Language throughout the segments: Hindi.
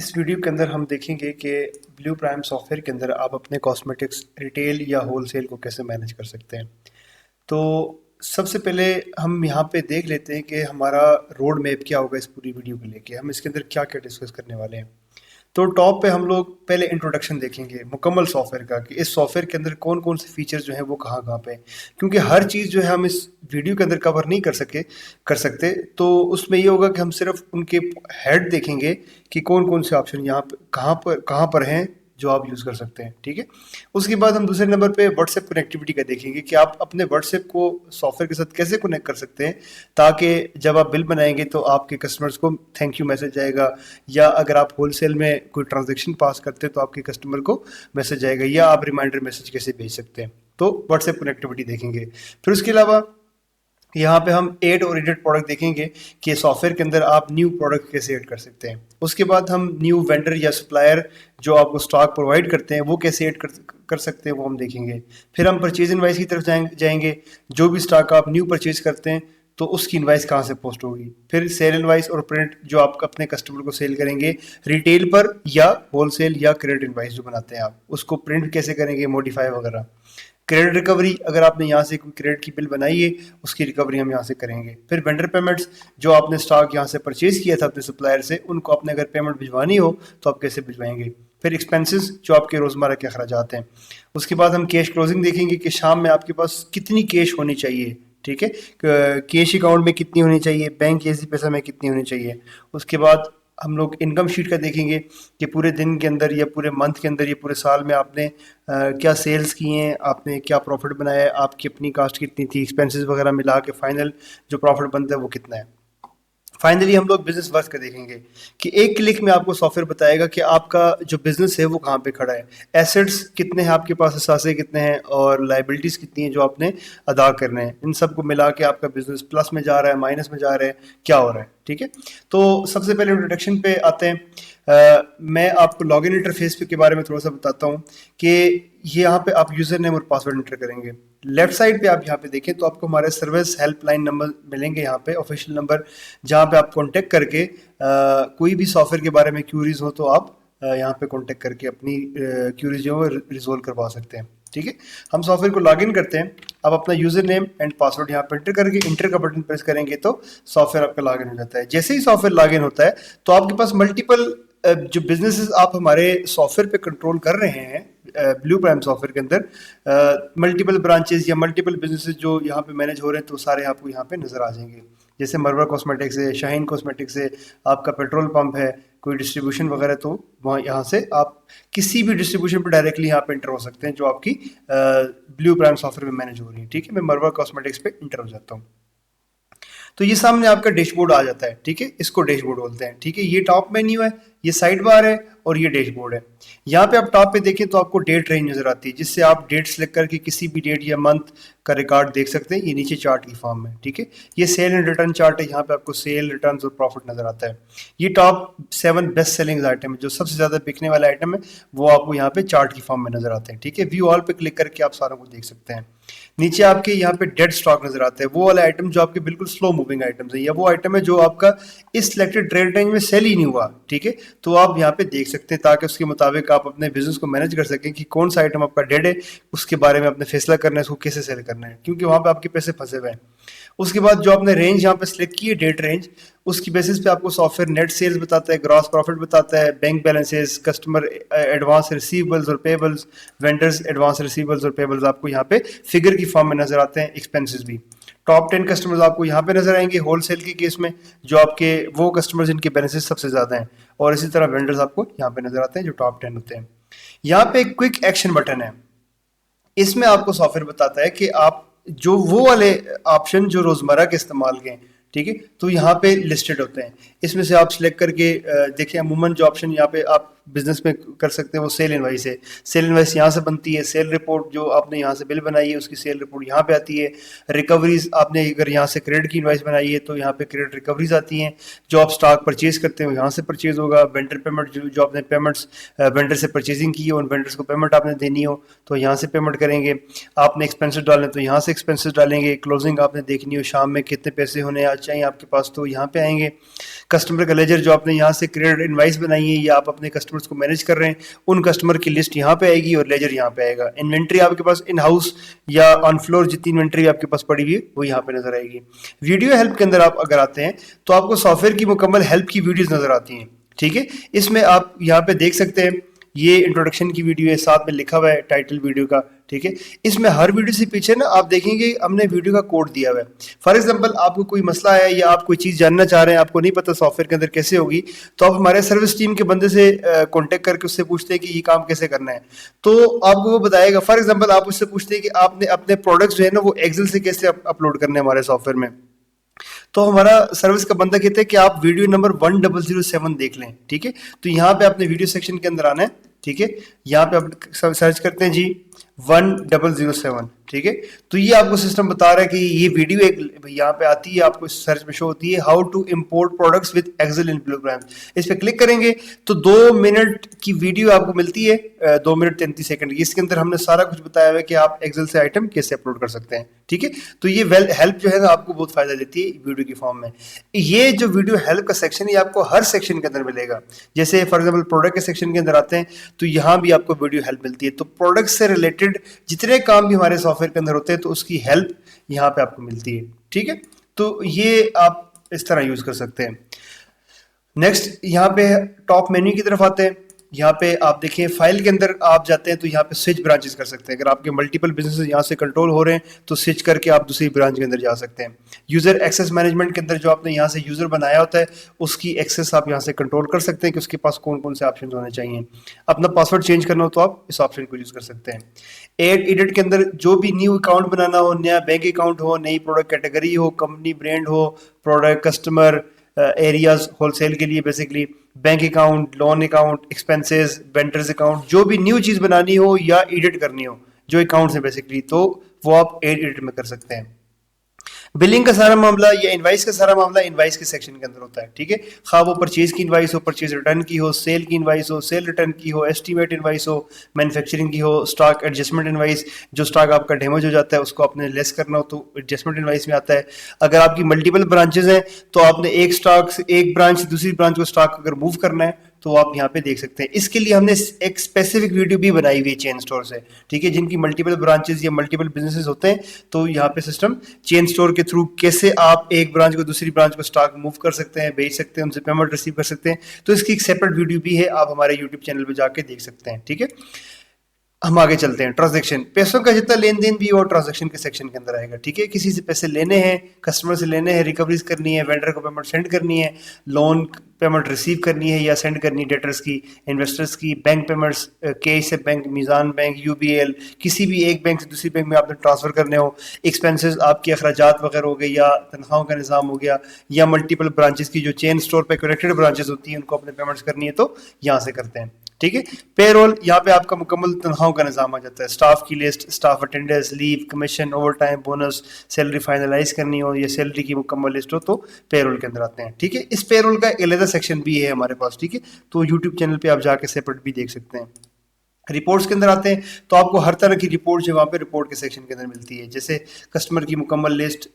इस वीडियो के अंदर हम देखेंगे कि ब्लू प्राइम सॉफ्टवेयर के अंदर आप अपने कॉस्मेटिक्स रिटेल या होलसेल को कैसे मैनेज कर सकते हैं। तो सबसे पहले हम यहाँ पे देख लेते हैं कि हमारा रोड मैप क्या होगा इस पूरी वीडियो को लेके, हम इसके अंदर क्या क्या डिस्कस करने वाले हैं। तो टॉप पे हम लोग पहले इंट्रोडक्शन देखेंगे मुकम्मल सॉफ्टवेयर का, कि इस सॉफ्टवेयर के अंदर कौन कौन से फीचर्स जो हैं वो कहाँ कहाँ पे हैं। क्योंकि हर चीज़ जो है हम इस वीडियो के अंदर कवर नहीं कर सकते, तो उसमें ये होगा कि हम सिर्फ उनके हेड देखेंगे कि कौन कौन से ऑप्शन यहाँ पे कहाँ पर हैं जो आप यूज़ कर सकते हैं। ठीक है, उसके बाद हम दूसरे नंबर पे व्हाट्सएप कनेक्टिविटी का देखेंगे कि आप अपने व्हाट्सएप को सॉफ्टवेयर के साथ कैसे कनेक्ट कर सकते हैं, ताकि जब आप बिल बनाएंगे तो आपके कस्टमर्स को थैंक यू मैसेज आएगा, या अगर आप होलसेल में कोई ट्रांजेक्शन पास करते हैं तो आपके कस्टमर को मैसेज आएगा, या आप रिमाइंडर मैसेज कैसे भेज सकते हैं। तो व्हाट्सएप कनेक्टिविटी देखेंगे। फिर उसके अलावा यहाँ पे हम ऐड और एडिट प्रोडक्ट देखेंगे कि सॉफ्टवेयर के अंदर आप न्यू प्रोडक्ट कैसे ऐड कर सकते हैं। उसके बाद हम न्यू वेंडर या सप्लायर जो आपको स्टॉक प्रोवाइड करते हैं वो कैसे ऐड कर सकते हैं, वो हम देखेंगे। फिर हम परचेज इनवाइस की तरफ जाएंगे। जो भी स्टॉक आप न्यू परचेज करते हैं तो उसकी इनवाइस कहाँ से पोस्ट होगी। फिर सेल इनवाइस और प्रिंट जो आप अपने कस्टमर को सेल करेंगे रिटेल पर या होलसेल या क्रेडिट इनवाइस जो बनाते हैं आप उसको प्रिंट कैसे करेंगे, मॉडिफाई वगैरह। क्रेडिट रिकवरी, अगर आपने यहाँ से कोई क्रेडिट की बिल बनाई है उसकी रिकवरी हम यहाँ से करेंगे। फिर वेंडर पेमेंट्स, जो आपने स्टॉक यहाँ से परचेज किया था अपने सप्लायर से, उनको आपने अगर पेमेंट भिजवानी हो तो आप कैसे भिजवाएंगे। फिर एक्सपेंसेस, जो आपके रोज़मर्रा के अखराजात हैं। उसके बाद हम कैश क्लोजिंग देखेंगे कि शाम में आपके पास कितनी कैश होनी चाहिए। ठीक है, कैश अकाउंट में कितनी होनी चाहिए, बैंक ऐसी पैसा में कितनी होनी चाहिए। उसके बाद हम लोग इनकम शीट का देखेंगे कि पूरे दिन के अंदर या पूरे मंथ के अंदर या पूरे साल में आपने क्या सेल्स किए हैं, आपने क्या प्रॉफिट बनाया है, आपकी अपनी कास्ट कितनी थी, एक्सपेंसेस वगैरह मिला के फाइनल जो प्रॉफिट बनता है वो कितना है। फाइनली हम लोग बिजनेस वर्क का देखेंगे कि एक क्लिक में आपको सॉफ्टवेयर बताएगा कि आपका जो बिजनेस है वो कहाँ पे खड़ा है, एसेट्स कितने हैं आपके पास, असासे कितने हैं, और लाइबिलिटीज़ कितनी हैं जो आपने अदा करने हैं। इन सब को मिला के आपका बिजनेस प्लस में जा रहा है, माइनस में जा रहा है, क्या हो रहा है। ठीक है, तो सबसे पहले इंट्रोडक्शन पे आते हैं। मैं आपको लॉगिन इंटरफेस के बारे में थोड़ा सा बताता हूँ कि ये यहाँ पे आप यूज़र नेम और पासवर्ड एंटर करेंगे। लेफ्ट साइड पे आप यहाँ पे देखें तो आपको हमारे सर्विस हेल्पलाइन नंबर मिलेंगे, यहाँ पे ऑफिशियल नंबर, जहाँ पे आप कांटेक्ट करके कोई भी सॉफ्टवेयर के बारे में क्यूरीज हो तो आप यहाँ पे कांटेक्ट करके अपनी क्यूरीज जो है रिजोल्व करवा सकते हैं। ठीक है, हम सॉफ्टवेयर को लॉगिन करते हैं। अब अपना यूजर नेम एंड पासवर्ड यहाँ पे एंटर करके इंटर का बटन प्रेस करेंगे तो सॉफ्टवेयर आपका लॉगिन हो जाता है। जैसे ही सॉफ्टवेयर लॉगिन होता है तो आपके पास मल्टीपल जो बिजनेसेस आप हमारे सॉफ्टवेयर पे कंट्रोल कर रहे हैं ब्लू प्राइम सॉफ्टवेयर के अंदर, मल्टीपल ब्रांचेस या मल्टीपल बिजनेसेस जो यहाँ पे मैनेज हो रहे हैं तो सारे आपको यहाँ पे नजर आ जाएंगे। जैसे मरवा कॉस्मेटिक्स है, शाहीन कॉस्मेटिक्स है, आपका पेट्रोल पंप है, कोई डिस्ट्रीब्यूशन वगैरह, तो वहाँ यहाँ से आप किसी भी डिस्ट्रीब्यूशन पर डायरेक्टली यहाँ पे इंटर हो सकते हैं जो आपकी ब्लू प्राइम सॉफ्टवेयर में मैनेज हो रही है। ठीक है, मैं मरवा कॉस्मेटिक्स पे इंटर हो जाता हूँ तो ये सामने आपका डैशबोर्ड आ जाता है। ठीक है, इसको डैशबोर्ड बोलते हैं। ठीक है, ये टॉप मेन्यू है, ये साइड बार है और ये डैशबोर्ड है। यहाँ पे आप टॉप पे देखें तो आपको डेट रेंज नजर आती है, जिससे आप डेट सेलेक्ट करके किसी भी डेट या मंथ का रिकॉर्ड देख सकते हैं। ये नीचे चार्ट की फॉर्म में। ठीक है, ये सेल एंड रिटर्न चार्ट है, यहाँ पे आपको सेल, रिटर्न और प्रॉफिट नजर आता है। ये टॉप 7 बेस्ट सेलिंग आइटम है, जो सबसे ज्यादा बिकने वाला आइटम है वो आपको यहाँ पे चार्ट की फॉर्म में नजर आते हैं। ठीक है, व्यू ऑल पे क्लिक करके आप सारों को देख सकते हैं। नीचे आपके यहाँ पे डेड स्टॉक नजर आता है, वो वाला आइटम जो आपके बिल्कुल स्लो मूविंग आइटम्स है, या वो आइटम है जो आपका इस सिलेक्टेड ट्रेड रेंज में सेल ही नहीं हुआ। ठीक है, तो आप यहाँ पे देख सकते हैं ताकि उसके मुताबिक आप अपने बिजनेस को मैनेज कर सकें कि कौन सा आइटम आपका डेड है, उसके बारे में आपने फैसला करना है उसको कैसे सेल करना है, क्योंकि वहां पे आपके पैसे फंसे हुए हैं। उसके बाद जो आपने रेंज यहाँ पे सिलेक्ट की है, डेट रेंज, उसकी बेसिस पे आपको सॉफ्टवेयर नेट सेल्स बताता है, ग्रॉस प्रॉफिट बताता है, bank balances, customer advance receivables और पेबल्स, वेंडर्स एडवांस रिसीवेबल्स और पेबल्स आपको यहाँ पे फिगर की फॉर्म में नजर आते हैं। एक्सपेंसेस भी टॉप 10 कस्टमर्स आपको यहाँ पे नजर आएंगे होलसेल के केस में, जो आपके वो कस्टमर्स जिनके बैलेंसेस सबसे ज्यादा हैं, और इसी तरह वेंडर्स आपको यहाँ पे नजर आते हैं जो टॉप 10 होते हैं। यहाँ पे एक क्विक एक्शन बटन है, इसमें आपको सॉफ्टवेयर बताता है कि आप जो वो वाले ऑप्शन जो रोजमर्रा के इस्तेमाल के हैं, ठीक है, तो यहाँ पे लिस्टेड होते हैं। इसमें से आप सिलेक्ट करके देखें, अमूमन जो ऑप्शन यहाँ पे आप बिजनेस में कर सकते हैं वो सेल इनवाइस है। सेल इनवाइस यहाँ से बनती है, सेल रिपोर्ट जो आपने यहाँ से बिल बनाई है उसकी सेल रिपोर्ट यहाँ पे आती है। रिकवरीज आपने अगर यहाँ से क्रेडिट की इनवाइस बनाई है तो यहाँ पे क्रेडिट रिकवरीज आती हैं। जो आप स्टॉक परचेज करते हैं यहाँ से परचेज होगा। वेंडर पेमेंट जो आपने पेमेंट्स वेंडर से परचेजिंग की है उन वेंडर्स को पेमेंट आपने देनी हो तो यहाँ से पेमेंट करेंगे। आपने एक्सपेंसेस डालने तो यहाँ से एक्सपेंसेस डालेंगे। क्लोजिंग आपने देखनी हो शाम में कितने पैसे होने आज चाहिए आपके पास तो यहाँ पे आएंगे। कस्टमर का लेजर जो आपने यहाँ से क्रेडिट इनवाइस बनाई है या आप अपने कस्टमर्स को मैनेज कर रहे हैं उन कस्टमर की लिस्ट यहाँ पे आएगी और लेजर यहाँ पे आएगा। इन्वेंट्री आपके पास इन हाउस या ऑन फ्लोर जितनी इन्वेंट्री आपके पास पड़ी हुई है वो यहाँ पे नजर आएगी। वीडियो हेल्प के अंदर आप अगर आते हैं तो आपको सॉफ्टवेयर की मुकम्मल हेल्प की वीडियोस नजर आती हैं। ठीक है, इसमें आप यहाँ पे देख सकते हैं ये इंट्रोडक्शन की वीडियो है, साथ में लिखा हुआ है टाइटल वीडियो का। ठीक है, इसमें हर वीडियो से पीछे ना आप देखेंगे हमने वीडियो का कोड दिया हुआ है। फॉर एग्जांपल आपको कोई मसला है या आप कोई चीज़ जानना चाह रहे हैं, आपको नहीं पता सॉफ्टवेयर के अंदर कैसे होगी, तो आप हमारे सर्विस टीम के बंदे से कांटेक्ट करके उससे पूछते हैं कि ये काम कैसे करना है, तो आपको वो बताएगा। फॉर एग्जाम्पल आप उससे पूछते हैं कि आपने अपने प्रोडक्ट्स जो है ना वो एक्सेल से कैसे अपलोड करने हैं हमारे सॉफ्टवेयर में, तो हमारा सर्विस का बंदा कहते हैं कि आप वीडियो नंबर 1007 देख लें। ठीक है, तो यहाँ पे आपने वीडियो सेक्शन के अंदर आना है। ठीक है, यहाँ पे आप सर्च करते हैं जी 1007। ठीक है, तो ये आपको सिस्टम बता रहा है कि ये वीडियो एक यहाँ पे आती है, आपको सर्च में शो होती है how to import products with Excel in Blue Prime. इस पे क्लिक करेंगे तो 2 मिनट की वीडियो आपको मिलती है, 2 मिनट 33 सेकंड की। इसके अंदर हमने सारा कुछ बताया हुआ है कि आप एक्सेल से आइटम कैसे अपलोड कर सकते हैं। ठीक है, तो ये हेल्प जो है ना आपको बहुत फायदा देती है वीडियो की फॉर्म में। ये जो वीडियो हेल्प का सेक्शन है आपको हर सेक्शन के अंदर मिलेगा। जैसे फॉर एग्जाम्पल प्रोडक्ट के सेक्शन के अंदर आते हैं तो यहाँ भी आपको वीडियो हेल्प मिलती है। तो प्रोडक्ट से रिलेटेड जितने काम भी हमारे सॉफ्टवेयर के अंदर होते हैं तो उसकी हेल्प यहाँ पे आपको मिलती है। ठीक है, तो ये आप इस तरह यूज कर सकते हैं। नेक्स्ट यहाँ पे टॉप मेन्यू की तरफ आते हैं। यहाँ पे आप देखिए फाइल के अंदर आप जाते हैं तो यहाँ पे स्विच ब्रांचेस कर सकते हैं। अगर आपके मल्टीपल बिजनेसेस यहाँ से कंट्रोल हो रहे हैं तो स्विच करके आप दूसरी ब्रांच के अंदर जा सकते हैं। यूजर एक्सेस मैनेजमेंट के अंदर जो आपने यहाँ से यूजर बनाया होता है उसकी एक्सेस आप यहाँ से कंट्रोल कर सकते हैं कि उसके पास कौन कौन से ऑप्शन होने चाहिए। अपना पासवर्ड चेंज करना हो तो आप इस ऑप्शन को यूज कर सकते हैं। एडिट के अंदर जो भी न्यू अकाउंट बनाना हो, नया बैंक अकाउंट हो, नई प्रोडक्ट कैटेगरी हो, कंपनी ब्रांड हो, प्रोडक्ट कस्टमर एरियाज होलसेल के लिए basically bank account, loan account, expenses, vendors account, जो भी न्यू चीज बनानी हो या एडिट करनी हो जो अकाउंट्स है बेसिकली, तो वो आप एडिट में कर सकते हैं। बिलिंग का सारा मामला या इनवाइस का सारा मामला इनवाइस के सेक्शन के अंदर होता है। ठीक है, खा वो परचेज की इनवाइस हो, परचेज रिटर्न की हो, सेल की इनवाइस हो, सेल रिटर्न की हो, एस्टीमेट इनवाइस हो, मैन्युफैक्चरिंग की हो, स्टॉक एडजस्टमेंट इनवाइस, जो स्टॉक आपका डैमेज हो जाता है उसको आपने लेस करना हो तो एडजस्टमेंट इनवाइस में आता है। अगर आपकी मल्टीपल ब्रांचेज हैं तो आपने एक स्टॉक से एक ब्रांच से दूसरी ब्रांच को स्टॉक अगर मूव करना है तो आप यहाँ पे देख सकते हैं। इसके लिए हमने एक स्पेसिफिक वीडियो भी बनाई हुई है चेन स्टोर से। ठीक है, जिनकी मल्टीपल ब्रांचेस या मल्टीपल बिजनेसेस होते हैं तो यहाँ पे सिस्टम चेन स्टोर के थ्रू कैसे आप एक ब्रांच को दूसरी ब्रांच को स्टॉक मूव कर सकते हैं, बेच सकते हैं, उनसे पेमेंट रिसीव कर सकते हैं। तो इसकी एक सेपरेट वीडियो भी है, आप हमारे यूट्यूब चैनल पर जाके देख सकते हैं। ठीक है, हम आगे चलते हैं। ट्रांजैक्शन, पैसों का जितना लेन देन भी वो ट्रांजैक्शन के सेक्शन के अंदर आएगा। ठीक है, किसी से पैसे लेने हैं, कस्टमर से लेने हैं, रिकवरीज करनी है, वेंडर को पेमेंट सेंड करनी है, लोन पेमेंट रिसीव करनी है या सेंड करनी है, डेटर्स की, इन्वेस्टर्स की, बैंक पेमेंट्स, कैश से बैंक, मीज़ान बैंक, यूबीएल, किसी भी एक बैंक से दूसरी बैंक में आपने ट्रांसफर करने हो, एक्सपेंसेस आपके अखराजात वगैरह हो गए या तनख्वाहों का निज़ाम हो गया, या मल्टीपल ब्रांचेस की जो चेन स्टोर पे कनेक्टेड ब्रांचेस होती हैं उनको अपने पेमेंट्स करनी है तो यहाँ से करते हैं। ठीक है, पेरोल, यहाँ पे आपका मुकम्मल तनख्वाहों का निज़ाम आ जाता है। स्टाफ की list, staff attendance, leave, commission, overtime, bonus, salary finalise करनी हो या सैलरी की मुकम्मल लिस्ट हो तो पेरोल के अंदर आते हैं। ठीक है, इस पेरोल का एक अलग सेक्शन भी है हमारे पास। ठीक है, तो यूट्यूब चैनल पे आप जाके सेपरेट भी देख सकते हैं। रिपोर्ट्स के अंदर आते हैं तो आपको हर तरह की रिपोर्ट जो वहाँ पे रिपोर्ट के सेक्शन के अंदर मिलती है, जैसे कस्टमर की मुकम्मल लिस्ट,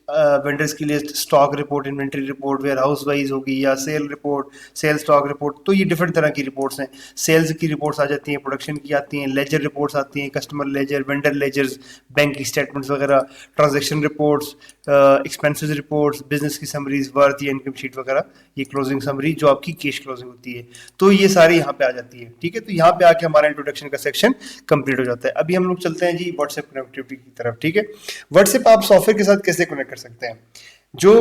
वेंडर्स की list, stock report, inventory report, warehouse wise होगी या sale report, sale stock report, तो ये डिफरेंट तरह की रिपोर्ट्स हैं। सेल्स की रिपोर्ट्स आ जाती हैं, प्रोडक्शन की आती हैं, लेजर रिपोर्ट्स आती हैं, customer ledger, vendor ledgers, bank की स्टेटमेंट्स वगैरह, transaction reports, expenses reports, business की समरीज, वर्थ या इनकम शीट वगैरह, ये क्लोजिंग समरी जो आपकी कैश क्लोजिंग होती है, तो ये सारी यहाँ पे आ जाती है। ठीक है, तो यहाँ पे आके हमारा इंट्रोडक्शन का सेक्शन कंप्लीट हो जाता है। अभी हम लोग चलते हैं जी व्हाट्सएप कनेक्टिविटी की तरफ। ठीक है, व्हाट्सएप आप सॉफ्टवेयर के साथ कैसे कनेक्ट कर सकते हैं। जो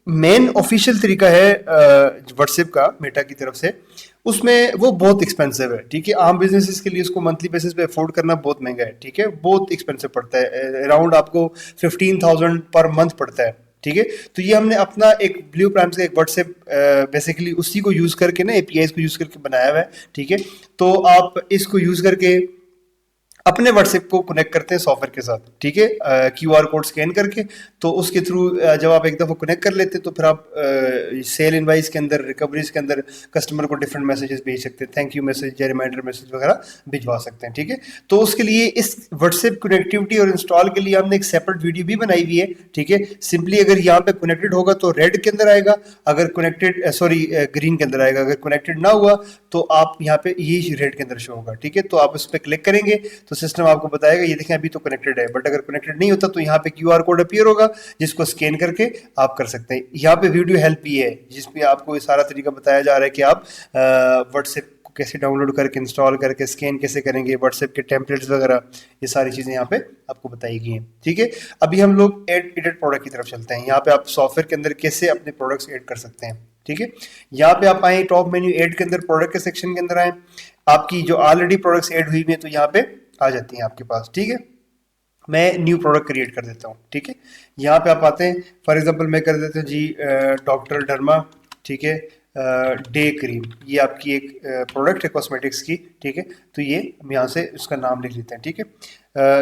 मेन ऑफिशियल तरीका है व्हाट्सएप का मेटा की तरफ से, उसमें वो बहुत एक्सपेंसिव है। ठीक है, आम बिजनेसेस के लिए उसको मंथली बेसिस पे अफोर्ड करना बहुत महंगा है। ठीक है, बहुत एक्सपेंसिव पड़ता है, अराउंड आपको 15,000 पर मंथ पड़ता है। ठीक है। तो ये हमने अपना एक ब्लू प्राइम से एक व्हाट्सएप बेसिकली उसी को यूज़ करके ना एपीआई को यूज़ करके बनाया हुआ है, ठीक है। तो आप इसको यूज़ करके अपने व्हाट्सएप को कनेक्ट करते हैं सॉफ्टवेयर के साथ, ठीक है, क्यूआर कोड स्कैन करके। तो उसके थ्रू जब आप एक दफ़ा कनेक्ट कर लेते हैं तो फिर आप सेल इनवाइस के अंदर, रिकवरीज के अंदर कस्टमर को डिफरेंट मैसेजेस भेज सकते हैं, थैंक यू मैसेज या रिमाइंडर मैसेज वगैरह भिजवा सकते हैं, ठीक है। तो उसके लिए इस व्हाट्सएप कनेक्टिविटी और इंस्टॉल के लिए हमने एक सेपरेट वीडियो भी बनाई हुई है, ठीक है। सिंपली अगर यहाँ पे कनेक्टेड होगा तो रेड के अंदर आएगा, अगर कनेक्टेड ग्रीन के अंदर आएगा, अगर कनेक्टेड ना हुआ तो आप यहाँ पे ये रेड के अंदर शो होगा, ठीक है। तो आप उस पर क्लिक करेंगे तो सिस्टम आपको बताएगा ये देखें अभी तो कनेक्टेड है, बट अगर कनेक्टेड नहीं होता तो यहाँ पे क्यूआर कोड अपीयर होगा जिसको स्कैन करके आप कर सकते हैं। यहाँ पे वीडियो हेल्प भी है जिसमें आपको ये सारा तरीका बताया जा रहा है कि आप व्हाट्सएप को कैसे डाउनलोड करके इंस्टॉल करके स्कैन कैसे करेंगे, व्हाट्सएप के टेम्पलेट्स वगैरह, ये सारी चीज़ें यहाँ पे आपको बताई गई हैं, ठीक है। अभी हम लोग एडिट प्रोडक्ट की तरफ चलते हैं। यहाँ पे आप सॉफ्टवेयर के अंदर कैसे अपने प्रोडक्ट्स ऐड कर सकते हैं, ठीक है। यहाँ पे आप आए टॉप मेन्यू ऐड के अंदर, प्रोडक्ट के सेक्शन के अंदर आए, आपकी जो ऑलरेडी प्रोडक्ट्स ऐड हुई हुई है तो यहाँ पे आ जाती हैं आपके पास, ठीक है। मैं न्यू प्रोडक्ट क्रिएट कर देता हूँ, ठीक है। यहाँ पे आप आते हैं, फॉर एग्जांपल मैं कर देता हूँ जी डॉक्टर डर्मा, ठीक है, डे क्रीम, ये आपकी एक प्रोडक्ट है कॉस्मेटिक्स की, ठीक है। तो ये हम यहाँ से उसका नाम लिख लेते हैं, ठीक है।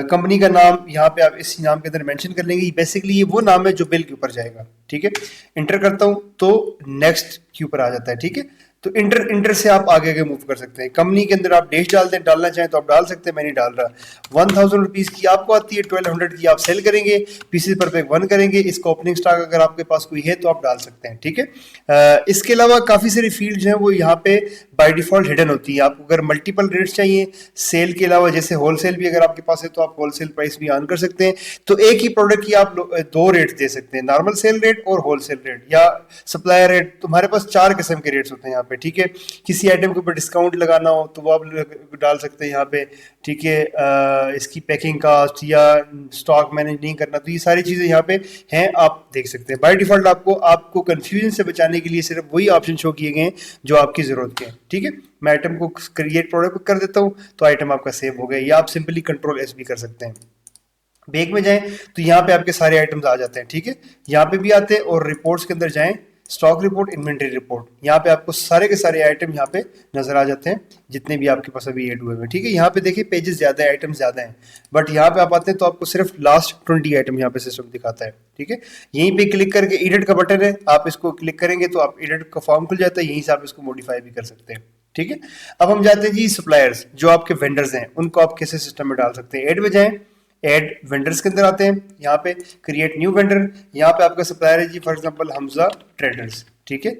कंपनी का नाम यहाँ पे आप इस नाम के अंदर मेंशन कर लेंगे, बेसिकली ये वो नाम है जो बिल के ऊपर जाएगा, ठीक है। इंटर करता हूँ तो नेक्स्ट के ऊपर आ जाता है, ठीक है। तो इंटर से आप आगे आगे मूव कर सकते हैं। कंपनी के अंदर आप डेट डालना चाहें तो आप डाल सकते हैं, मैं नहीं डाल रहा। 1000 रुपीज़ की आपको आती है, 1200 की आप सेल करेंगे, पीसेस पर पैक 1 करेंगे। इसका ओपनिंग स्टॉक अगर आपके पास कोई है तो आप डाल सकते हैं, ठीक है। इसके अलावा काफ़ी सारी फील्ड जो हैं वो यहाँ पे बाय डिफॉल्ट हिडन होती है। आपको अगर मल्टीपल रेट्स चाहिए सेल के अलावा, जैसे होलसेल भी अगर आपके पास है तो आप होलसेल प्राइस भी ऑन कर सकते हैं। तो एक ही प्रोडक्ट की आप 2 रेट दे सकते हैं, नॉर्मल सेल रेट और होलसेल रेट या सप्लायर रेट। तुम्हारे पास 4 किस्म के रेट्स होते हैं यहाँ पे, ठीक है। किसी आइटम के ऊपर डिस्काउंट लगाना हो तो वो आप डाल सकते हैं यहाँ पे, ठीक है। इसकी पैकिंग कास्ट या स्टॉक मैनेज नहीं करना, तो ये सारी चीज़ें यहाँ पे हैं, आप देख सकते हैं। बाय डिफॉल्ट आपको कंफ्यूजन से बचाने के लिए सिर्फ वही ऑप्शन शो किए गए हैं जो आपकी ज़रूरत के हैं, ठीक है। मैं आइटम को क्रिएट प्रोडक्ट कर देता हूँ तो आइटम आपका सेव हो गया, या आप सिंपली कंट्रोल S भी कर सकते हैं। बैक में जाएं तो यहाँ पे आपके सारे आइटम्स आ जाते हैं, ठीक है। यहाँ पे भी आते हैं, और रिपोर्ट्स के अंदर जाएं, स्टॉक रिपोर्ट, इन्वेंटरी रिपोर्ट, यहाँ पे आपको सारे के सारे आइटम यहाँ पे नजर आ जाते हैं जितने भी आपके पास अभी ऐड हुए हैं, ठीक है। यहाँ पे देखिए पेजेस ज्यादा है, आइटम्स ज्यादा हैं, बट यहाँ पे आप आते हैं तो आपको सिर्फ लास्ट 20 आइटम यहाँ पे सिस्टम दिखाता है, ठीक है। यहीं पे क्लिक करके एडिट का बटन है, आप इसको क्लिक करेंगे तो आप एडिट का फॉर्म खुल जाता है, यहीं से आप इसको मॉडिफाई भी कर सकते हैं, ठीक है। अब हम जाते हैं जी सप्लायर्स, जो आपके वेंडर्स हैं उनको आप कैसे सिस्टम में डाल सकते हैं। ऐड में जाएं, ऐड वेंडर्स के अंदर आते हैं, यहाँ पे क्रिएट न्यू वेंडर, यहाँ पे आपका सप्लायर है जी फॉर एग्जांपल हमजा ट्रेडर्स, ठीक है।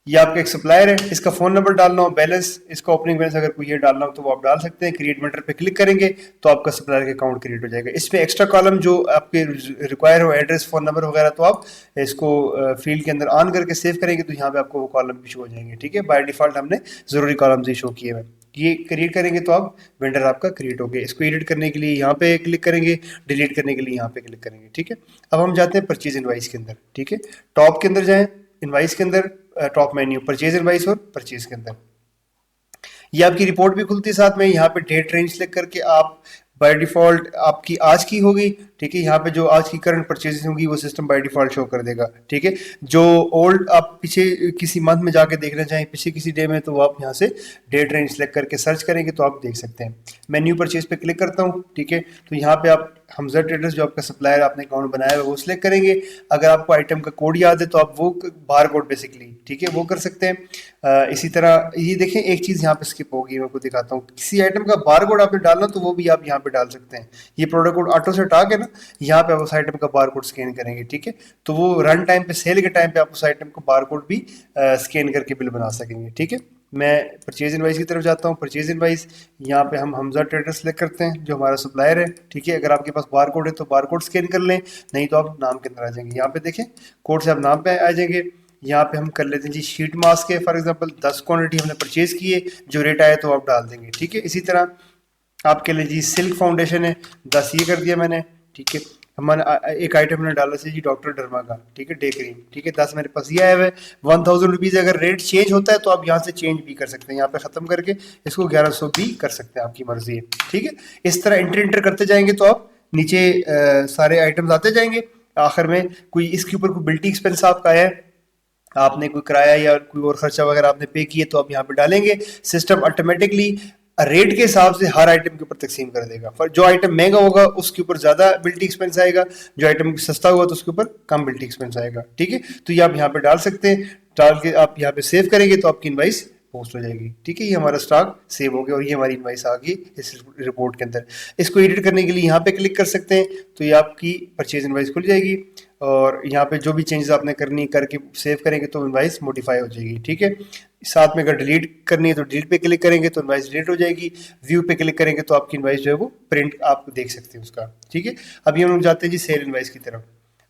ये आपका एक सप्लायर है, इसका फोन नंबर डालना हो, बैलेंस, इसका ओपनिंग बैलेंस अगर कोई ये डालना हो तो वो आप डाल सकते हैं। क्रिएट वेंडर पे क्लिक करेंगे तो आपका सप्लायर का अकाउंट क्रिएट हो जाएगा। इसमें एक्स्ट्रा कॉलम जो आपके रिक्वायर हो, एड्रेस, फोन नंबर वगैरह, तो आप इसको फील्ड के अंदर ऑन करके सेव करेंगे तो यहाँ पे आपको वो कॉलम भी शो हो जाएंगे, ठीक है। बाय डिफॉल्ट हमने जरूरी कॉलम ही शो किए हुए, ये क्रिएट करेंगे तो आप वेंडर आपका क्रिएट हो गया। इसको एडिट करने के लिए यहाँ पे क्लिक करेंगे, डिलीट करने के लिए यहाँ पे क्लिक करेंगे, ठीक है। अब हम जाते हैं परचेज इनवाइस के अंदर, ठीक है। टॉप के अंदर जाएं, इनवाइस के अंदर, टॉप मेन्यू, परचेज इनवाइस और परचेज के अंदर ये आपकी रिपोर्ट भी खुलती है साथ में। यहाँ पे डेट रेंज सेलेक्ट करके आप बाय डिफॉल्ट आपकी आज की होगी, ठीक है। यहाँ पे जो आज की करंट परचेजिंग होगी वो सिस्टम बाय डिफॉल्ट शो कर देगा, ठीक है। जो ओल्ड आप पीछे किसी मंथ में जाके देखना चाहें, पीछे किसी डे में, तो आप यहाँ से डेट रेंज सेलेक्ट करके सर्च करेंगे तो आप देख सकते हैं। मैं न्यू परचेज पे क्लिक करता हूँ, ठीक है। तो यहाँ पे आप हमजा ट्रेडर्स जो आपका सप्लायर आपने अकाउंट बनाया है वो सिलेक्ट करेंगे। अगर आपको आइटम का कोड याद है तो आप वो बार कोड बेसिकली, ठीक है, वो कर सकते हैं। इसी तरह ये देखें एक चीज़ यहाँ पे स्किप होगी, मैं आपको दिखाता हूँ। किसी आइटम का बार कोड आपने डालना तो वो भी आप यहाँ पे डाल सकते हैं। ये प्रोडक्ट कोड ऑटो सेट आ गया ना, यहाँ पे आप उस आइटम का बार कोड स्कैन करेंगे, ठीक है। तो वो रन टाइम पे, सेल के टाइम पे आप उस आइटम को बार कोड भी स्कैन करके बिल बना सकेंगे, ठीक है। मैं परचेज इनवाइस की तरफ जाता हूँ। परचेज इनवाइस, यहाँ पे हम हमजा ट्रेडर सेलेक्ट करते हैं जो हमारा सप्लायर है, ठीक है। अगर आपके पास बार कोड है तो बार कोड स्कैन कर लें, नहीं तो आप नाम के अंदर आ जाएंगे। यहाँ पे देखें कोड से आप नाम पे आ जाएंगे। यहाँ पे हम कर लेते हैं जी शीट मास्क है, फॉर एग्जांपल 10 क्वांटिटी हमने परचेज की है, जो रेट आया तो आप डाल देंगे, ठीक है। इसी तरह आपके लिए जी सिल्क फाउंडेशन है, 10 ये कर दिया मैंने, ठीक है। हमारा एक आइटम मैंने डाला से जी डॉक्टर डर्मा का, ठीक है, डे क्रीम, ठीक है, 10 मेरे पास ये आया हुआ है। 1000 रुपीज़ अगर रेट चेंज होता है तो आप यहाँ से चेंज भी कर सकते हैं, यहाँ पे ख़त्म करके इसको 1100 भी कर सकते हैं, आपकी मर्जी है, ठीक है। इस तरह इंटर करते जाएंगे तो आप नीचे सारे आइटम्स आते जाएंगे। आखिर में कोई इसके ऊपर कोई बिल्टी एक्सपेंस आपका है, आपने कोई किराया या कोई और खर्चा वगैरह आपने पे किए तो आप यहाँ पे डालेंगे। सिस्टम ऑटोमेटिकली रेट के हिसाब से हर आइटम के ऊपर तकसीम कर देगा। पर जो आइटम महंगा होगा उसके ऊपर ज़्यादा बिल्टी एक्सपेंस आएगा, जो आइटम सस्ता होगा तो उसके ऊपर कम बिल्टी एक्सपेंस आएगा। ठीक है, तो ये आप यहाँ पे डाल सकते हैं। डाल के आप यहाँ पे सेव करेंगे तो आपकी इनवाइस पोस्ट हो जाएगी। ठीक है, ये हमारा स्टॉक सेव हो गया और ये हमारी इनवाइस आ गई इस रिपोर्ट के अंदर। इसको एडिट करने के लिए यहाँ पे क्लिक कर सकते हैं तो ये आपकी परचेज इनवाइस खुल जाएगी और यहाँ पे जो भी चेंजेस आपने करनी करके सेव करेंगे तो इनवाइस मॉडिफाई हो जाएगी। ठीक है, साथ में अगर डिलीट करनी है तो डिलीट पे क्लिक करेंगे तो इनवाइस डिलीट हो जाएगी। व्यू पे क्लिक करेंगे तो आपकी इनवाइस जो है वो प्रिंट आप देख सकते हैं उसका। ठीक है, अभी हम लोग जाते हैं जी सेल इनवाइस की तरफ।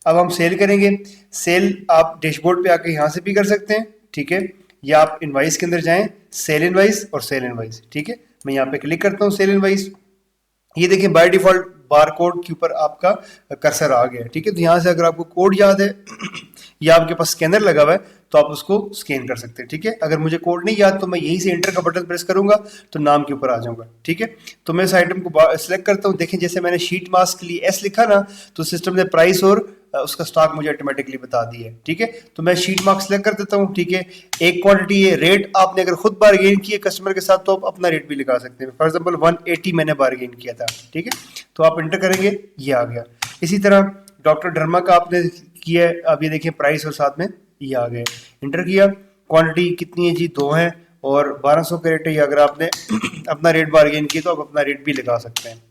अब हम सेल करेंगे। सेल आप डैशबोर्ड पे आके यहाँ से भी कर सकते हैं। ठीक है, या आप इनवाइस के अंदर जाएं, सेल इनवाइस और सेल इनवाइस। ठीक है, मैं यहाँ पे क्लिक करता हूँ सेल इनवाइस। ये देखिए बाय डिफॉल्ट बार कोड के ऊपर आपका कर्सर आ गया है। ठीक है, तो यहाँ से अगर आपको कोड याद है या आपके पास स्कैनर लगा हुआ है तो आप उसको स्कैन कर सकते हैं। ठीक है, अगर मुझे कोड नहीं याद तो मैं यहीं से एंटर का बटन प्रेस करूंगा तो नाम के ऊपर आ जाऊंगा। ठीक है, तो मैं इस आइटम को सिलेक्ट करता हूँ। देखें जैसे मैंने शीट मास्क के लिए एस लिखा ना तो सिस्टम ने प्राइस और उसका स्टॉक मुझे ऑटोमेटिकली बता दिया है। ठीक है, तो मैं शीट मार्क सेलेक्ट कर देता हूँ। ठीक है, एक क्वांटिटी है। रेट आपने अगर खुद बारगेन किए कस्टमर के साथ तो आप अपना रेट भी लगा सकते हैं। फॉर एग्जांपल 180 मैंने बारगेन किया था। ठीक है, तो आप इंटर करेंगे, ये आ गया। इसी तरह डॉक्टर डर्मा का आपने किया है, अब ये देखिए प्राइस और साथ में ये आ गए। इंटर किया, क्वांटिटी कितनी है जी, 2 है और 1200 का रेट है। अगर आपने अपना रेट बारगेन किया तो आप अपना रेट भी लगा सकते हैं।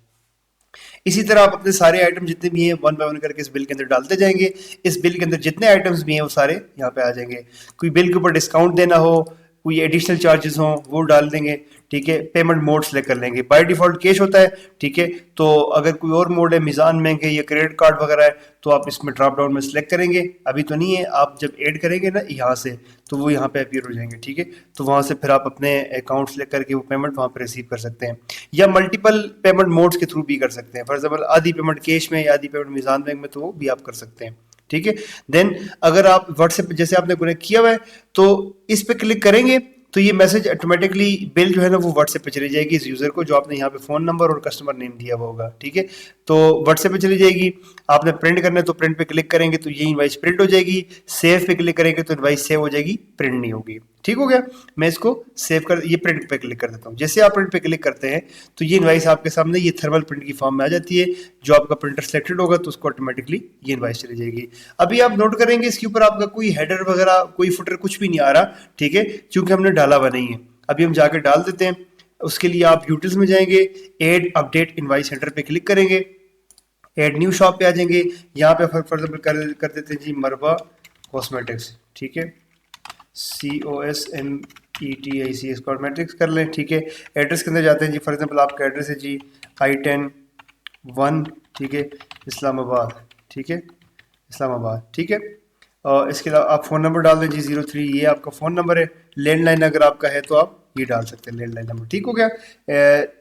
इसी तरह आप अपने सारे आइटम जितने भी हैं वन बाय वन करके इस बिल के अंदर डालते जाएंगे। इस बिल के अंदर जितने आइटम्स भी हैं वो सारे यहाँ पे आ जाएंगे। कोई बिल के ऊपर डिस्काउंट देना हो, कोई एडिशनल चार्जेस हों वो डाल देंगे। ठीक है, पेमेंट मोड सेलेक्ट कर लेंगे। बाय डिफॉल्ट कैश होता है। ठीक है, तो अगर कोई और मोड है मिजान बैंक है या क्रेडिट कार्ड वगैरह है तो आप इसमें ड्रॉप डाउन में सेलेक्ट करेंगे। अभी तो नहीं है, आप जब ऐड करेंगे ना यहाँ से तो वो यहाँ पे अपीयर हो जाएंगे। ठीक है, तो वहाँ से फिर आप अपने अकाउंट सेलेक्ट करके वो पेमेंट वहाँ पे रिसीव कर सकते हैं या मल्टीपल पेमेंट मोड्स के थ्रू भी कर सकते हैं। फॉर एग्जाम्पल आधी पेमेंट कैश में या आधी पेमेंट मिजान बैंक में तो वो भी आप कर सकते हैं। ठीक है, देन अगर आप व्हाट्सएप जैसे आपने कनेक्ट किया हुआ है तो इस पे क्लिक करेंगे तो ये मैसेज ऑटोमेटिकली बिल जो है ना वो व्हाट्सएप पे चली जाएगी इस यूज़र को जो आपने यहाँ पे फ़ोन नंबर और कस्टमर नेम दिया हुआ होगा। ठीक है, तो व्हाट्सएप पे चली जाएगी। आपने प्रिंट करना है तो प्रिंट पे क्लिक करेंगे तो ये इनवाइस प्रिंट हो जाएगी। सेव पे क्लिक करेंगे तो इनवाइस सेव हो जाएगी, प्रिंट नहीं होगी। ठीक हो गया, मैं इसको सेव कर ये प्रिंट पे क्लिक कर देता हूँ। जैसे आप प्रिंट पे क्लिक करते हैं तो ये इनवाइस आपके सामने ये थर्मल प्रिंट की फॉर्म में आ जाती है। जो आपका प्रिंटर सेलेक्टेड होगा तो उसको ऑटोमेटिकली ये इनवाइस चली जाएगी। अभी आप नोट करेंगे इसके ऊपर आपका कोई हेडर वगैरह कोई फुटर कुछ भी नहीं आ रहा। ठीक है, क्योंकि हमने डाला हुआ नहीं है। अभी हम जाकर डाल देते हैं। उसके लिए आप यूटिल्स में जाएंगे, एड अपडेट इनवाइस हेडर पे क्लिक करेंगे, एड न्यू शॉप पे आ जाएंगे। यहाँ पे फॉर एग्जाम्पल कर देते हैं जी मरबा कॉस्मेटिक्स। ठीक है, COSMETICS कॉस्मेटिक्स कर लें। ठीक है, एड्रेस के अंदर जाते हैं जी। फॉर एग्जाम्पल आपका एड्रेस है जी I-10-1। ठीक है, इस्लामाबाद। ठीक है, इस्लामाबाद। ठीक है, और इसके अलावा आप फ़ोन नंबर डाल दें जी 03, ये आपका फ़ोन नंबर है। लैंडलाइन अगर आपका है तो आप ये डाल सकते हैं लैंडलाइन नंबर। ठीक हो गया।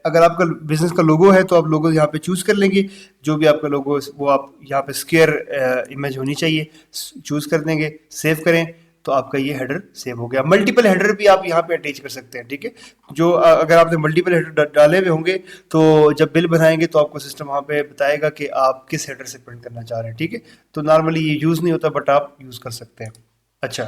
अगर आपका बिजनेस का लोगो है तो आप लोगो यहाँ पे चूज़ कर लेंगे। जो भी आपका लोगो वो आप यहाँ पे स्क्वायर इमेज होनी चाहिए, चूज़ कर देंगे, सेव करें तो आपका ये हेडर सेव हो गया। मल्टीपल हेडर भी आप यहाँ पे अटैच कर सकते हैं। ठीक है, जो अगर आपने मल्टीपल हेडर डाले हुए होंगे तो जब बिल बनाएंगे तो आपको सिस्टम वहाँ पे बताएगा कि आप किस हेडर से प्रिंट करना चाह रहे हैं। ठीक है, तो नॉर्मली ये यूज़ नहीं होता बट आप यूज़ कर सकते हैं। अच्छा,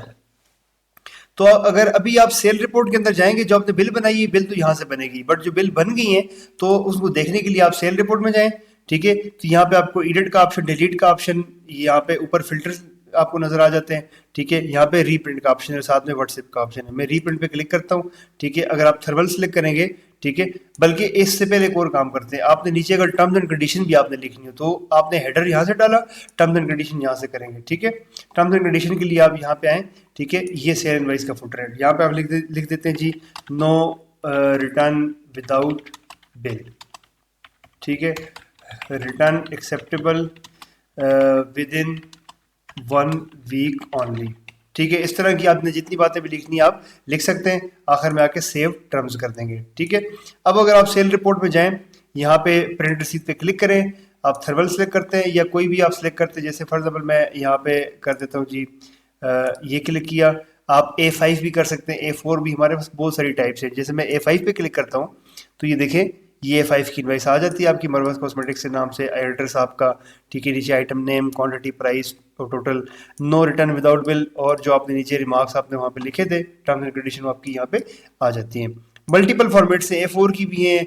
तो अगर अभी आप सेल रिपोर्ट के अंदर जाएंगे, जो आपने बिल बनाई है बिल तो यहाँ से बनेगी, बट जो बिल बन गई है तो उसको देखने के लिए आप सेल रिपोर्ट में जाएं। ठीक है, तो यहाँ पे आपको एडिट का ऑप्शन, डिलीट का ऑप्शन, यहाँ पे ऊपर फिल्टर आपको नजर आ जाते हैं। ठीक है, यहाँ पे रीप्रिंट का ऑप्शन है, साथ में व्हाट्सएप का ऑप्शन है। मैं रीप्रिंट पे क्लिक करता हूँ। ठीक है, अगर आप थर्मल सेलेक्ट करेंगे, ठीक है, बल्कि इससे पहले एक और काम करते हैं। आपने नीचे अगर टर्म्स एंड कंडीशन भी आपने लिखनी हो तो आपने हेडर यहाँ से डाला, टर्म्स एंड कंडीशन यहाँ से करेंगे। ठीक है, टर्म्स एंड कंडीशन के लिए आप यहाँ पे आए। ठीक है, ये सेल इनवाइस का फुटर है। यहाँ पे आप लिख देते हैं जी नो रिटर्न विदाउट बिल। ठीक है, return acceptable within 1 week only. ठीक है, इस तरह की आपने जितनी बातें भी लिखनी है आप लिख सकते हैं। आखिर में आके सेव टर्म्स कर देंगे। ठीक है, अब अगर आप सेल रिपोर्ट में जाएं, यहाँ पे प्रिंट रसीद पे क्लिक करें, आप थर्मल सेलेक्ट करते हैं या कोई भी आप सेलेक्ट करते हैं। जैसे फॉर एग्जाम्पल मैं यहाँ पे कर देता हूँ जी ये क्लिक किया। आप A5 भी कर सकते हैं, A4 भी, हमारे पास बहुत सारी टाइप्स है। जैसे मैं A5 पे क्लिक करता हूँ तो ये देखें ये 5 की इनवाइस आ जाती है आपकी मरवत कॉस्मेटिक्स के नाम से, एड्रेस आपका, ठीक है, नीचे आइटम नेम, क्वांटिटी, प्राइस और total, no return without bill, और जो आपने नीचे रिमार्क्स आपने वहाँ पे लिखे थे, टर्म्स एंड कंडीशन आपकी यहाँ पे आ जाती हैं। मल्टीपल फॉर्मेट से A4 की भी हैं,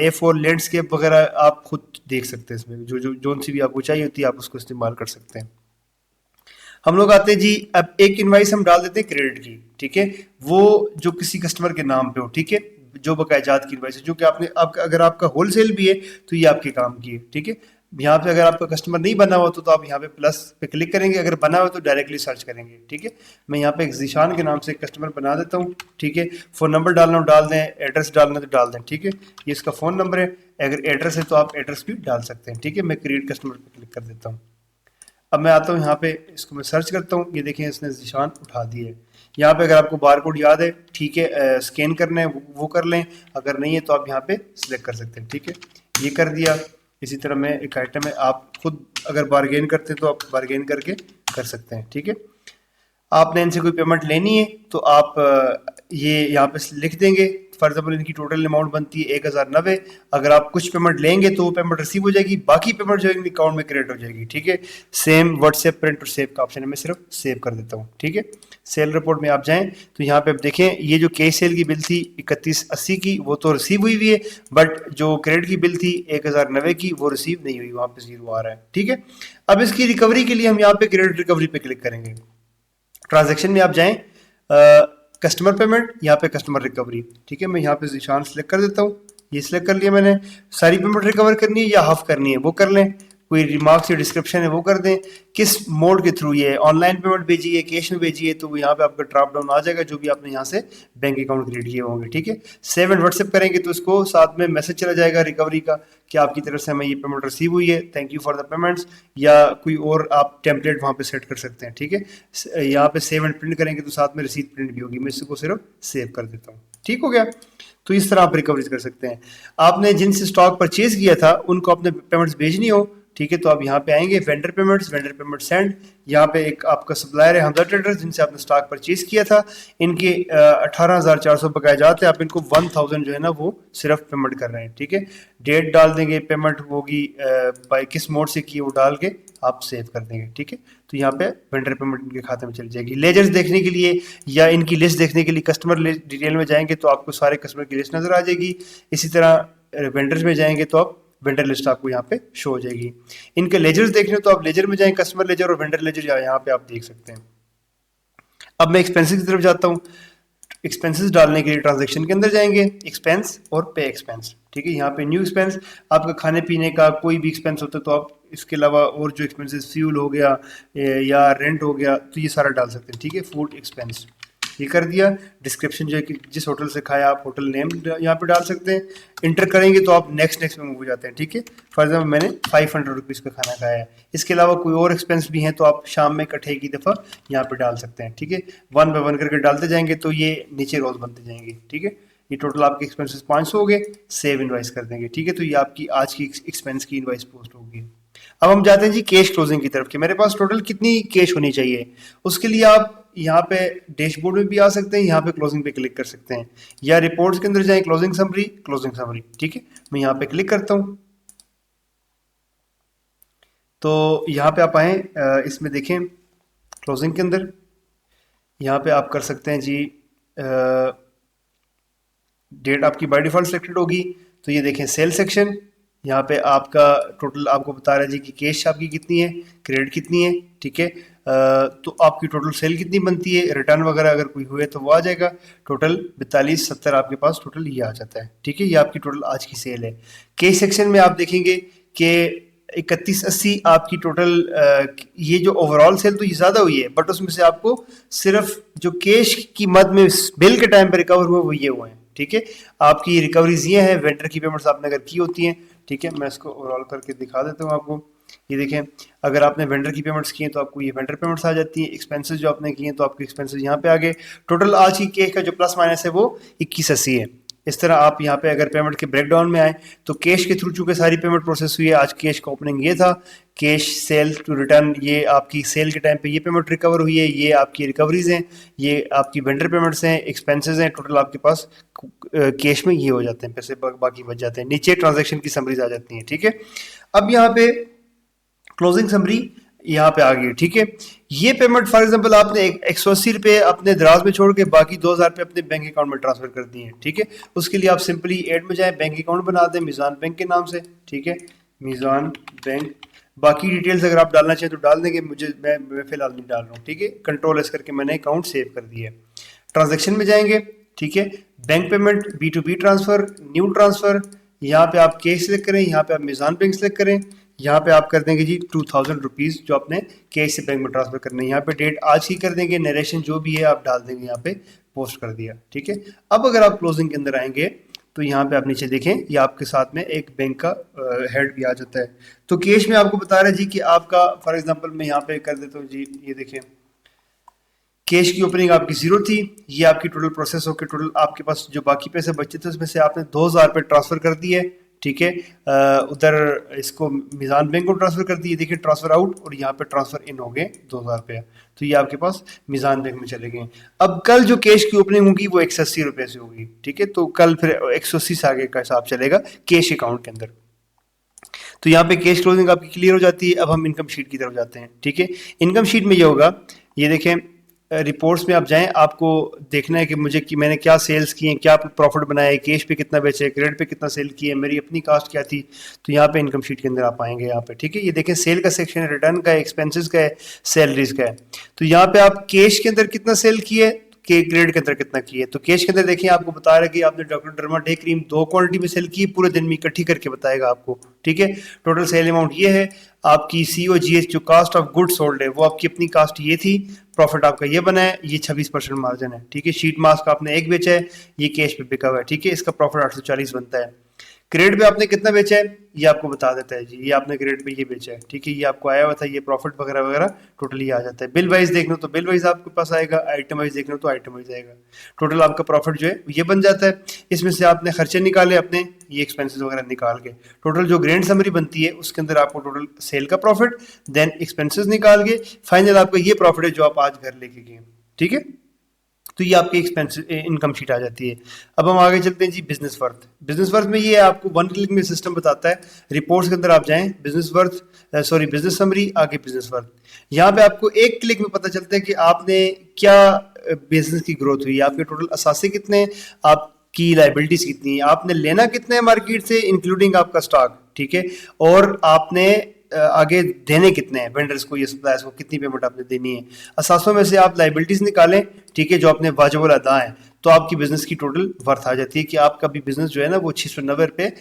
A4 लैंडस्केप वगैरह आप खुद देख सकते हैं, इसमें जो जो जोन सी भी आपको चाहिए होती है आप उसको इस्तेमाल कर सकते हैं। हम लोग आते हैं जी, अब एक इनवाइस हम डाल देते हैं क्रेडिट की, ठीक है, वो जो किसी कस्टमर के नाम पे हो, ठीक है, जो बकायजात की इनवाइस है, जो कि आपने अगर आपका होलसेल भी है तो ये आपके काम की है, ठीक है। यहाँ पे अगर आपका कस्टमर नहीं बना हुआ तो आप यहाँ पे प्लस पे क्लिक करेंगे, अगर बना हुआ तो डायरेक्टली सर्च करेंगे, ठीक है। मैं यहाँ पे एक जीशान के नाम से एक कस्टमर बना देता हूँ, ठीक है। फ़ोन नंबर डालना हो डाल दें, एड्रेस डालना तो डाल दें, ठीक है। ये इसका फ़ोन नंबर है, अगर एड्रेस है तो आप एड्रेस भी डाल सकते हैं, ठीक है। मैं क्रिएट कस्टमर पे क्लिक कर देता हूँ। अब मैं आता हूँ यहाँ पे, इसको मैं सर्च करता हूँ, ये देखें इसने निशान उठा दिए है। यहाँ पे अगर आपको बार कोड याद है, ठीक है, स्कैन करना है वो कर लें, अगर नहीं है तो आप यहाँ पे सिलेक्ट कर सकते हैं, ठीक है। ये कर दिया। इसी तरह मैं एक आइटम है, आप खुद अगर बारगेन करते हैं तो आप बारगेन करके कर सकते हैं, ठीक है। आपने इनसे कोई पेमेंट लेनी है तो आप ये यहाँ पे लिख देंगे। फॉर एग्जाम्पल इनकी टोटल अमाउंट बनती है 1090। अगर आप कुछ पेमेंट लेंगे तो वो पेमेंट रिसीव हो जाएगी, बाकी पेमेंट जो है अकाउंट में क्रेडिट हो जाएगी, ठीक है। सेम व्हाट्सएप प्रिंट और सेव का ऑप्शन है, मैं सिर्फ सेव कर देता हूँ, ठीक है। सेल रिपोर्ट में आप जाएं तो यहाँ पे आप देखें, ये जो कैश सेल की बिल थी 3180 की वो तो रिसीव हुई है, बट जो क्रेडिट की बिल थी 1090 की वो रिसीव नहीं हुई, वहाँ पे 0 आ रहा है, ठीक है। अब इसकी रिकवरी के लिए हम यहाँ पे क्रेडिट रिकवरी पे क्लिक करेंगे। ट्रांजैक्शन में आप जाएं, कस्टमर पेमेंट, यहाँ पे कस्टमर रिकवरी, ठीक है। मैं यहाँ पे निशान सेलेक्ट कर देता हूँ, ये सिलेक्ट कर लिया मैंने। सारी पेमेंट रिकवर करनी है या हाफ करनी है वो कर लें, कोई रिमार्क्स या डिस्क्रिप्शन है वो कर दें, किस मोड के थ्रू ये ऑनलाइन पेमेंट भेजिए, कैश में भेजिए, तो यहाँ पे आपका ड्रॉप डाउन आ जाएगा जो भी आपने यहाँ से बैंक अकाउंट क्रिएट किए होंगे, ठीक है। सेव एंड व्हाट्सएप करेंगे तो उसको साथ में मैसेज चला जाएगा रिकवरी का कि आपकी तरफ से हमें ये पेमेंट रिसीव हुई है, thank you for the payments, या कोई और आप टेम्पलेट वहाँ पे सेट कर सकते हैं, ठीक है। यहाँ पे सेव एंड प्रिंट करेंगे तो साथ में रिसीट प्रिंट भी होगी, मैं इसको सिर्फ सेव कर देता हूँ, ठीक हो गया। तो इस तरह आप रिकवरी कर सकते हैं। आपने जिनसे स्टॉक परचेज किया था उनको अपने पेमेंट्स भेजनी हो, ठीक है, तो आप यहाँ पे आएंगे vendor payments, vendor payment send, यहाँ पे एक आपका सप्लायर है हमदर्द ट्रेडर्स जिनसे आपने स्टॉक परचेज किया था, इनके 18,400 बकाया जाते हैं, आप इनको 1000 जो है ना वो सिर्फ पेमेंट कर रहे हैं, ठीक है। डेट डाल देंगे, पेमेंट होगी बाय किस मोड से की वो डाल के आप सेव कर देंगे, ठीक है। तो यहाँ पे वेंडर पेमेंट इनके खाते में चली जाएगी। लेजर्स देखने के लिए या इनकी लिस्ट देखने के लिए कस्टमर डिटेल में जाएंगे तो आपको सारे कस्टमर की लिस्ट नजर आ जाएगी। इसी तरह वेंडर्स में जाएंगे तो आप वेंडर लिस्ट आपको यहाँ पे शो हो जाएगी। इनके लेजर्स देखने हो तो आप लेजर में जाएं, कस्टमर लेजर और वेंडर लेजर यहाँ पे आप देख सकते हैं। अब मैं एक्सपेंसेस की तरफ जाता हूँ। एक्सपेंसेस डालने के लिए ट्रांजैक्शन के अंदर जाएंगे, एक्सपेंस और पे एक्सपेंस, ठीक है। यहाँ पे न्यू एक्सपेंस, आपका खाने पीने का कोई भी एक्सपेंस होता है तो आप इसके अलावा और जो एक्सपेंसेस फ्यूल हो गया या रेंट हो गया तो ये सारा डाल सकते हैं, ठीक है। फूड एक्सपेंस ये कर दिया। डिस्क्रिप्शन जो है कि जिस होटल से खाया आप होटल नेम यहाँ पे डाल सकते हैं। इंटर करेंगे तो आप नेक्स्ट में मूव हो जाते हैं, ठीक है। फॉर एग्जाम्पल मैंने 500 रुपीज़ का खाना खाया है, इसके अलावा कोई और एक्सपेंस भी हैं तो आप शाम में इकट्ठे की दफ़ा यहाँ पे डाल सकते हैं, ठीक है। 1 बाय 1 करके डालते जाएंगे तो ये नीचे रोज बनते जाएंगे, ठीक है। ये टोटल आपके एक्सपेंसेस 500 हो गए, सेव इनवाइस कर देंगे, ठीक है। तो ये आपकी आज की एक्सपेंस की इनवाइस पोस्ट होगी। अब हम जाते हैं जी कैश क्लोजिंग की तरफ कि मेरे पास टोटल कितनी कैश होनी चाहिए। उसके लिए आप यहाँ पे डैशबोर्ड में भी आ सकते हैं, यहाँ पे क्लोजिंग पे क्लिक कर सकते हैं, या रिपोर्ट्स के अंदर जाएं, क्लोजिंग समरी, ठीक है। मैं यहाँ पे क्लिक करता हूँ तो यहाँ पे आप आए, इसमें देखें क्लोजिंग के अंदर यहाँ पे आप कर सकते हैं जी, डेट आपकी बाय डिफॉल्ट सिलेक्टेड होगी तो ये देखें सेल सेक्शन, यहाँ पे आपका टोटल आपको बता रहा है जी कि कैश आपकी कितनी है, क्रेडिट कितनी है, ठीक है। तो आपकी टोटल सेल कितनी बनती है, रिटर्न वगैरह अगर कोई हुए तो वो आ जाएगा। टोटल 4270 आपके पास टोटल ये आ जाता है, ठीक है। ये आपकी टोटल आज की सेल है। कैश सेक्शन में आप देखेंगे कि 3180 आपकी टोटल, ये जो ओवरऑल सेल तो ये ज़्यादा हुई है, बट उसमें से आपको सिर्फ जो कैश की मद में बिल के टाइम पर रिकवर हुए वो ये हुए हैं, ठीक है। आपकी रिकवरीज ये हैं, वेंडर की पेमेंट्स आपने अगर की होती हैं, ठीक है। मैं इसको ओवरऑल करके दिखा देता हूँ आपको। ये देखें, अगर आपने वेंडर की पेमेंट्स की हैं तो आपको ये वेंडर पेमेंट्स आ जाती हैं। एक्सपेंसेस जो आपने किए हैं तो आपके एक्सपेंसेस यहाँ पे आ गए। टोटल आज की केस का जो प्लस माइनस है वो 2180 है। इस तरह आप यहाँ पे अगर पेमेंट के ब्रेकडाउन में आए तो कैश के थ्रू चूंकि सारी पेमेंट प्रोसेस हुई है, आज कैश का ओपनिंग ये था, कैश सेल टू रिटर्न, ये आपकी सेल के टाइम पे ये पेमेंट रिकवर हुई है, ये आपकी रिकवरीज हैं, ये आपकी वेंडर पेमेंट्स हैं, एक्सपेंसेस हैं, टोटल आपके पास कैश में ये हो जाते हैं पैसे, बाकी बच जाते हैं। नीचे ट्रांजैक्शन की समरीज आ जाती हैं, ठीक है। अब यहाँ पे क्लोजिंग समरी यहाँ पे आ गई, ठीक है। ये पेमेंट फॉर एग्जांपल आपने 180 रुपये अपने दराज में छोड़ के बाकी 2000 रुपये अपने बैंक अकाउंट में ट्रांसफर कर दिए हैं, ठीक है। उसके लिए आप सिंपली ऐड में जाएं, बैंक अकाउंट बना दें मीज़ान बैंक के नाम से, ठीक है, मीज़ान बैंक। बाकी डिटेल्स अगर आप डालना चाहें तो डाल देंगे, मैं फिलहाल नहीं डाल रहा हूँ, ठीक है। कंट्रोल एस करके मैंने अकाउंट सेव कर दिया है। ट्रांजेक्शन में जाएंगे, ठीक है, bank payment, B2B transfer, new transfer, यहाँ पे आप कैश सिलेक्ट करें, यहाँ पे आप मीज़ान बैंक सिलेक्ट करें, यहाँ पे आप कर देंगे जी 2000 रुपीज़ जो आपने कैश से बैंक में ट्रांसफर करने हैं। यहाँ पे डेट आज की कर देंगे, नरेशन जो भी है आप डाल देंगे, यहाँ पे पोस्ट कर दिया, ठीक है। अब अगर आप क्लोजिंग के अंदर आएंगे तो यहाँ पे आप नीचे देखें, ये आपके साथ में एक बैंक का हेड भी आ जाता है। तो कैश में आपको बता रहा है जी कि आपका फॉर एग्जाम्पल मैं यहाँ पे कर देता हूँ जी, ये देखें कैश की ओपनिंग आपकी 0 थी, ये आपकी टोटल प्रोसेस होकर टोटल आपके पास जो बाकी पैसे बचे थे उसमें से आपने 2000 रुपये ट्रांसफर कर दिए, ठीक है। उधर इसको मीज़ान बैंक को ट्रांसफर कर दिए, देखिए ट्रांसफर आउट और यहाँ पे ट्रांसफर इन हो गए 2000 रुपये, तो ये आपके पास मीज़ान बैंक में चले गए। अब कल जो कैश की ओपनिंग होगी वो 180 रुपये से होगी, ठीक है। तो कल फिर 180 से आगे का हिसाब चलेगा कैश अकाउंट के अंदर। तो यहाँ पे कैश क्लोजिंग आपकी क्लियर हो जाती है। अब हम इनकम शीट की तरफ जाते हैं, ठीक है। इनकम शीट में ये होगा, ये देखें रिपोर्ट्स में आप जाएं, आपको देखना है कि मुझे कि मैंने क्या सेल्स किए हैं, क्या प्रॉफिट बनाया है, कैश पे कितना बेचे है, क्रेडिट पे कितना सेल किया है, मेरी अपनी कास्ट क्या थी। तो यहाँ पे इनकम शीट के अंदर आप आएंगे यहाँ पे, ठीक है। ये देखें सेल का सेक्शन है, रिटर्न का है, एक्सपेंसेस का है, सैलरीज का है। तो यहाँ पे आप कैश के अंदर कितना सेल किए, के क्रेडिट के अंदर कितना किए। तो कैश के अंदर देखिए आपको बता रहा है कि आपने डॉक्टर डर्मा-डे क्रीम 2 क्वांटिटी में सेल की, पूरे दिन में इकट्ठी करके बताएगा आपको, ठीक है। टोटल सेल अमाउंट ये है, आपकी COGS जो कास्ट ऑफ गुड सोल्ड है वो आपकी अपनी कास्ट ये थी, प्रॉफिट आपका ये बना है, ये 26% मार्जिन है, ठीक है। शीट मास्क आपने एक बेचा है, ये कैश पे बिका हुआ है, ठीक है, इसका प्रॉफिट 840 बनता है। क्रेडिट पे आपने कितना बेचा है ये आपको बता देता है जी, ये आपने क्रेडिट पे ये बेचा है, ठीक है, ये आपको आया हुआ था, ये प्रॉफिट वगैरह वगैरह टोटली आ जाता है। बिल वाइज देखना तो बिल वाइज आपके पास आएगा, आइटम वाइज देखना तो आइटम वाइज आएगा। टोटल आपका प्रॉफिट जो है ये बन जाता है। इसमें से आपने खर्चे निकाले अपने, ये एक्सपेंसेस वगैरह निकाल के टोटल जो ग्रैंड समरी बनती है उसके अंदर आपको टोटल सेल का प्रॉफिट, देन एक्सपेंसेस निकाल के फाइनल आपका ये प्रॉफिट है जो आप आज घर लेके गए, ठीक है। तो ये आपकी एक्सपेंस इनकम शीट आ जाती है। अब हम आगे चलते हैं जी बिजनेस वर्थ। बिजनेस वर्थ में ये आपको 1 क्लिक में सिस्टम बताता है, रिपोर्ट्स के अंदर आप जाएं, बिजनेस वर्थ बिजनेस समरी, आगे बिजनेस वर्थ। यहाँ पे आपको एक क्लिक में पता चलता है कि आपने क्या बिजनेस की ग्रोथ हुई, आपके टोटल असासे कितने, आपकी लाइबिलिटीज कितनी है, आपने लेना कितना है मार्केट से इंक्लूडिंग आपका स्टॉक, ठीक है, और आपने आगे देने कितने हैं वेंडर्स को, ये सप्लायर्स को कितनी पेमेंट आपने देनी है। असासों में से आप लाइबिलिटीज निकालें, ठीक है, जो आपने वाजिबुल अदा है, तो आपकी बिजनेस की टोटल वर्थ आ जाती है कि आपका भी बिजनेस जो है ना वो 690 रुपये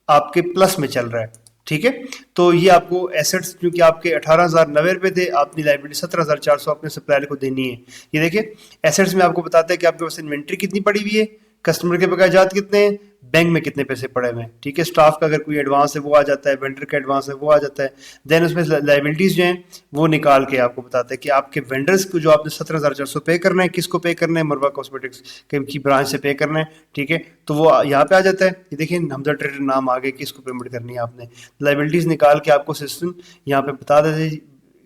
आपके प्लस में चल रहा है, ठीक है। तो ये आपको एसेट्स क्योंकि आपके 18,090 रुपये थे, अपनी लाइबिलिटी 17,400 अपने सप्लायर को देनी है। ये देखिए एसेट्स में आपको बताता है कि आपके पास इन्वेंट्री कितनी पड़ी हुई है, कस्टमर के बकायाजात कितने हैं, बैंक में कितने पैसे पड़े हुए हैं, ठीक है। स्टाफ का अगर कोई एडवांस है वो आ जाता है, वेंडर का एडवांस है वो आ जाता है। देन उसमें लाइबिलिटीज जो हैं वो निकाल के आपको बताता है कि आपके वेंडर्स को जो आपने 17,400 पे करना है, किसको पे करना है, मरवा कॉस्मेटिक्स की ब्रांच से पे करना है, ठीक है। तो वो यहाँ पे आ जाता है। ये देखिए हमजा ट्रेडर नाम आ गए, किसको पेमेंट करनी है आपने। लाइबिलिटीज निकाल के आपको सिस्टम यहाँ पे बता देते हैं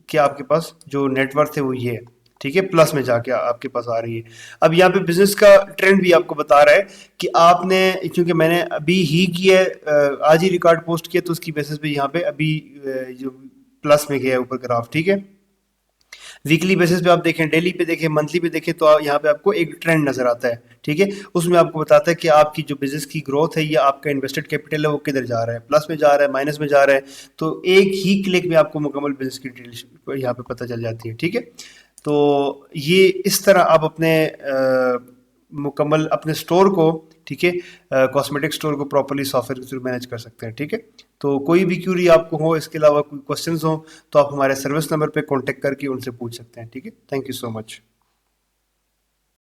कि आपके पास जो नेटवर्थ है वो ये है, ठीक है, प्लस में जाके आपके पास आ रही है। अब यहाँ पे बिजनेस का ट्रेंड भी आपको बता रहा है कि आपने, क्योंकि मैंने अभी ही किया आज ही रिकॉर्ड पोस्ट किया, तो उसकी बेसिस पे यहाँ पे अभी जो प्लस में गया है ऊपर ग्राफ, ठीक है। वीकली बेसिस पे आप देखें, डेली पे देखें, मंथली पे देखें, तो यहाँ पे आपको एक ट्रेंड नजर आता है, ठीक है। उसमें आपको बताता है कि आपकी जो बिजनेस की ग्रोथ है या आपका इन्वेस्टेड कैपिटल है वो किधर जा रहा है, प्लस में जा रहा है, माइनस में जा रहा है। तो एक ही क्लिक में आपको मुकम्मल बिजनेस की डिटेल यहाँ पे पता चल जाती है, ठीक है। तो ये इस तरह आप अपने मुकम्मल अपने स्टोर को, ठीक है, कॉस्मेटिक स्टोर को प्रॉपर्ली सॉफ्टवेयर के थ्रू मैनेज कर सकते हैं, ठीक है। तो कोई भी क्यूरी आपको हो, इसके अलावा कोई क्वेश्चंस हो, तो आप हमारे सर्विस नंबर पे कांटेक्ट करके उनसे पूछ सकते हैं, ठीक है। Thank you so much.